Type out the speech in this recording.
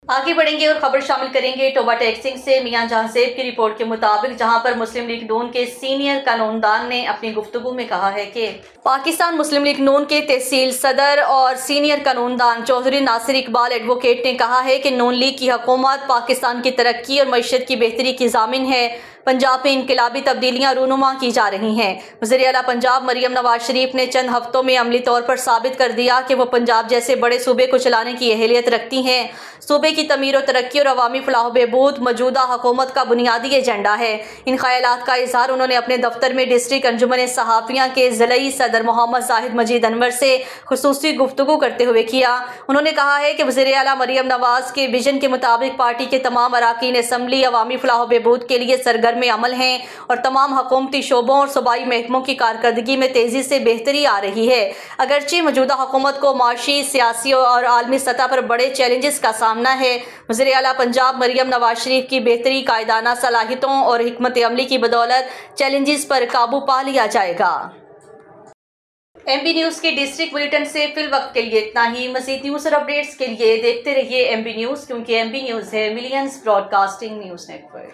आगे बढ़ेंगे और खबर शामिल करेंगे टोबा टेक्सिंग से। मियां जहांजेब की रिपोर्ट के मुताबिक, जहां पर मुस्लिम लीग नून के सीनियर कानूनदान ने अपनी गुफ्तगू में कहा है कि पाकिस्तान मुस्लिम लीग नून के तहसील सदर और सीनियर कानूनदान चौधरी नासिर इकबाल एडवोकेट ने कहा है कि नून लीग की हुकूमत पाकिस्तान की तरक्की और मईशत की बेहतरी की ज़ामिन है। पंजाब में इनकलाबी तब्दीलियां रूनुमा की जा रही हैं। वज़ीर आला पंजाब मरियम नवाज शरीफ ने चंद हफ्तों में अमली तौर पर साबित कर दिया कि वो पंजाब जैसे बड़े सूबे को चलाने की अहलियत रखती हैं। सूबे की तमीर और तरक्की और अवामी फलाह बहबूद मौजूदा हुकूमत का बुनियादी एजेंडा है। इन ख्यालात का इजहार उन्होंने अपने दफ्तर में डिस्ट्रिक्ट अंजुमन सहाफ़ियाँ के ज़िलई सदर मोहम्मद जाहिद मजीद अनवर से खुसूसी गुफ्तगू करते हुए किया। उन्होंने कहा है कि वज़ीर आला मरियम नवाज के विजन के मुताबिक पार्टी के तमाम अराकीन असम्बली अवामी फलाह बहबूद के लिए सरगर्म अमल हैं और तमाम हुकूमती शोबों और सूबाई महकमों की कारकर्दगी में तेजी से बेहतरी आ रही है। अगरचे मौजूदा हुकूमत को माशी, सियासी और आलमी सतह पर बड़े चैलेंजेस का सामना है। वज़ीर आला पंजाब मरियम नवाज शरीफ की बेहतरी, कायदाना सलाहियतों और हिकमत अमली की बदौलत चैलेंजेस पर काबू पा लिया जाएगा। MB न्यूज़ के डिस्ट्रिक्ट बुलेटिन से फिल वक्त के लिए इतना ही। मज़ीद न्यूज़ और अपडेट्स के लिए देखते रहिए MB न्यूज़, क्योंकि MB न्यूज़ है मिलियंस ब्रॉडकास्टिंग न्यूज़ नेटवर्क।